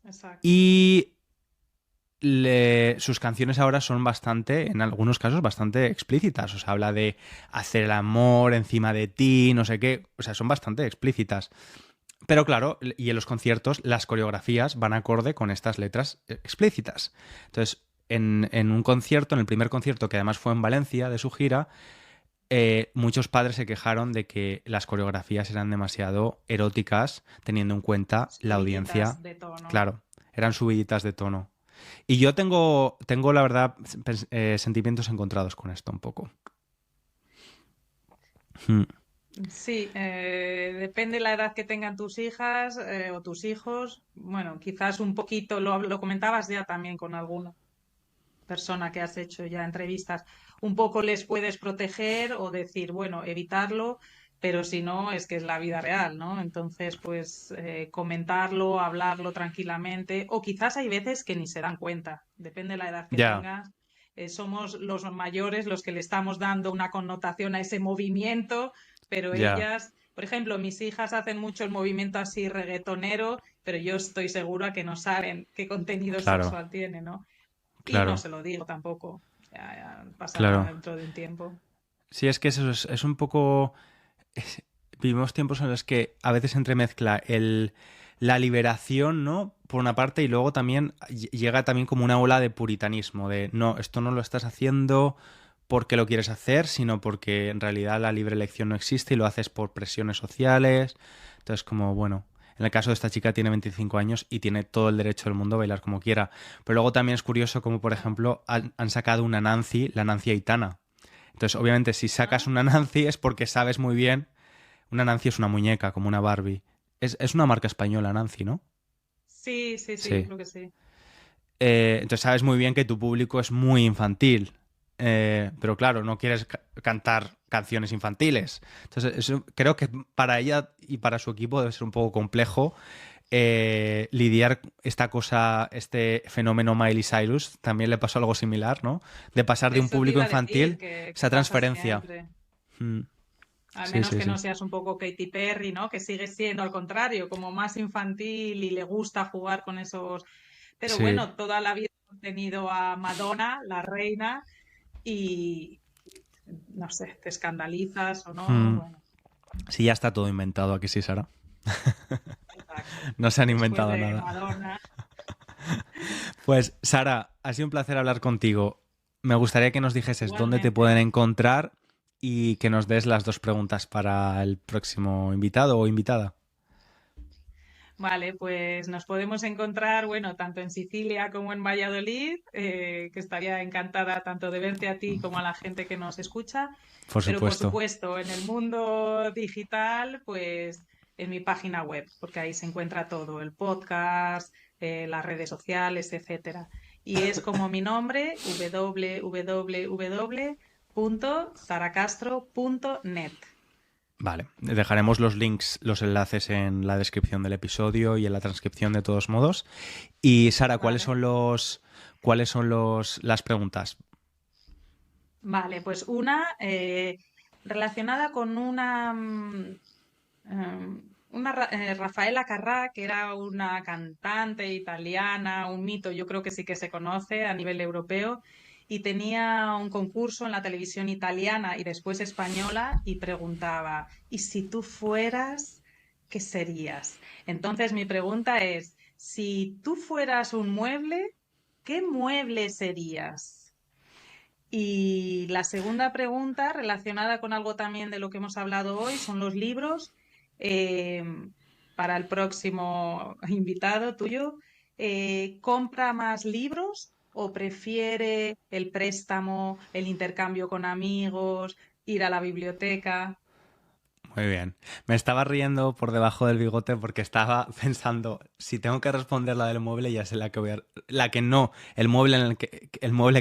Speaker 2: Exacto.
Speaker 1: Y sus canciones ahora son bastante, en algunos casos, bastante explícitas. O sea, habla de hacer el amor encima de ti, no sé qué. O sea, son bastante explícitas. Pero claro, y en los conciertos las coreografías van acorde con estas letras explícitas. Entonces, en un concierto, en el primer concierto, que además fue en Valencia de su gira, muchos padres se quejaron de que las coreografías eran demasiado eróticas, teniendo en cuenta la
Speaker 2: Subiditas
Speaker 1: audiencia.
Speaker 2: de tono.
Speaker 1: Claro, eran subiditas de tono. Y yo tengo la verdad, sentimientos encontrados con esto un poco. Mm.
Speaker 2: Sí, depende de la edad que tengan tus hijas o tus hijos. Bueno, quizás un poquito, lo comentabas ya también con alguna persona que has hecho ya entrevistas, un poco les puedes proteger o decir, bueno, evitarlo, pero si no, es que es la vida real, ¿no? Entonces, pues comentarlo, hablarlo tranquilamente, o quizás hay veces que ni se dan cuenta, depende de la edad que
Speaker 1: Ya,
Speaker 2: tengas. Somos los mayores los que le estamos dando una connotación a ese movimiento, pero
Speaker 1: ya,
Speaker 2: ellas, por ejemplo, mis hijas hacen mucho el movimiento así reggaetonero, pero yo estoy segura que no saben qué contenido
Speaker 1: claro,
Speaker 2: sexual tiene, ¿no? Y no
Speaker 1: claro,
Speaker 2: se lo digo tampoco. Ya pasará
Speaker 1: claro.
Speaker 2: dentro de un tiempo.
Speaker 1: Sí, es que eso es un poco... vivimos tiempos en los que a veces se entremezcla la liberación, ¿no? Por una parte, y luego también llega también como una ola de puritanismo, de no, esto no lo estás haciendo porque lo quieres hacer, sino porque en realidad la libre elección no existe y lo haces por presiones sociales. Entonces, como, bueno, en el caso de esta chica tiene 25 años y tiene todo el derecho del mundo a bailar como quiera. Pero luego también es curioso como, por
Speaker 2: Claro.
Speaker 1: ejemplo, han sacado una Nancy, la Nancy Aitana. Entonces, obviamente, si sacas
Speaker 2: Ah,
Speaker 1: una Nancy es porque sabes muy bien. Una Nancy es una muñeca, como una Barbie. Es una marca española, Nancy, ¿no?
Speaker 2: sí, sí, sí, yo
Speaker 1: Sí.
Speaker 2: creo que sí.
Speaker 1: Entonces sabes muy bien que tu público es muy infantil. Pero claro, no quieres cantar canciones infantiles. Entonces, creo que para ella y para su equipo debe ser un poco complejo lidiar esta cosa, este fenómeno Miley Cyrus. También le pasó algo similar, ¿no? De pasar de un
Speaker 2: Eso te
Speaker 1: público
Speaker 2: iba a decir,
Speaker 1: infantil,
Speaker 2: que
Speaker 1: esa
Speaker 2: pasa
Speaker 1: transferencia.
Speaker 2: siempre.
Speaker 1: Mm,
Speaker 2: Al
Speaker 1: sí,
Speaker 2: menos
Speaker 1: sí,
Speaker 2: que no
Speaker 1: sí.
Speaker 2: seas un poco Katy Perry, ¿no? Que sigue siendo al contrario, como más infantil y le gusta jugar con esos. Pero
Speaker 1: Sí.
Speaker 2: bueno, toda la vida hemos tenido a Madonna, la reina, y no sé, te escandalizas o no.
Speaker 1: Mm.
Speaker 2: Bueno,
Speaker 1: Sí, ya está todo inventado, aquí sí, Sara.
Speaker 2: exacto.
Speaker 1: No se han
Speaker 2: Después
Speaker 1: inventado
Speaker 2: de
Speaker 1: nada.
Speaker 2: Madonna.
Speaker 1: Pues, Sara, ha sido un placer hablar contigo. Me gustaría que nos dijeses dónde te pueden
Speaker 2: Igualmente.
Speaker 1: encontrar y que nos des las dos preguntas para el próximo invitado o invitada.
Speaker 2: Vale, pues nos podemos encontrar, bueno, tanto en Sicilia como en Valladolid, que estaría encantada tanto de verte a ti como a la gente que nos escucha,
Speaker 1: Por
Speaker 2: pero por
Speaker 1: supuesto.
Speaker 2: supuesto, en el mundo digital, pues en mi página web, porque ahí se encuentra todo, el podcast, las redes sociales, etcétera. Y es como mi nombre, www.saracastro.net.
Speaker 1: Vale, dejaremos los links, los enlaces en la descripción del episodio y en la transcripción de todos modos. Y Sara,
Speaker 2: Vale.
Speaker 1: cuáles son las preguntas?
Speaker 2: Vale, pues una relacionada con Rafaela Carrà, que era una cantante italiana, un mito, yo creo que sí que se conoce a nivel europeo, y tenía un concurso en la televisión italiana y después española y preguntaba, ¿y si tú fueras, qué serías? Entonces mi pregunta es, si tú fueras un mueble, ¿qué mueble serías? Y la segunda pregunta, relacionada con algo también de lo que hemos hablado hoy, son los libros. Eh, para el próximo invitado tuyo, ¿compra más libros o prefiere el préstamo, el intercambio con amigos, ir a la biblioteca?
Speaker 1: Muy bien. Me estaba riendo por debajo del bigote porque estaba pensando, si tengo que responder la del mueble, ya sé la que voy a... La que no, el mueble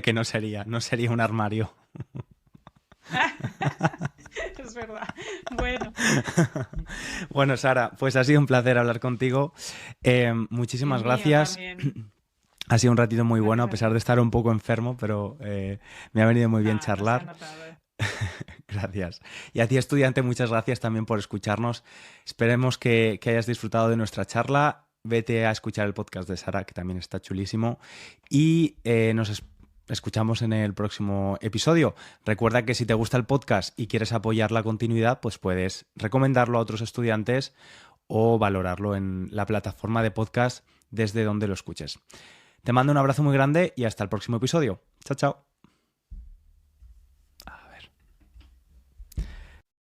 Speaker 1: que no sería un armario.
Speaker 2: Es verdad. Bueno,
Speaker 1: Bueno, Sara, pues ha sido un placer hablar contigo.
Speaker 2: el
Speaker 1: Muchísimas
Speaker 2: mío
Speaker 1: gracias.
Speaker 2: también.
Speaker 1: Ha sido un ratito muy bueno,
Speaker 2: Gracias
Speaker 1: a
Speaker 2: a
Speaker 1: pesar
Speaker 2: ti.
Speaker 1: de estar un poco enfermo, pero me ha venido muy bien
Speaker 2: Nada, no se ha
Speaker 1: charlar.
Speaker 2: notado.
Speaker 1: Gracias. Y a ti, estudiante, muchas gracias también por escucharnos. Esperemos que hayas disfrutado de nuestra charla. Vete a escuchar el podcast de Sara, que también está chulísimo. Y escuchamos en el próximo episodio. Recuerda que si te gusta el podcast y quieres apoyar la continuidad, pues puedes recomendarlo a otros estudiantes o valorarlo en la plataforma de podcast desde donde lo escuches. Te mando un abrazo muy grande y hasta el próximo episodio. Chao, chao.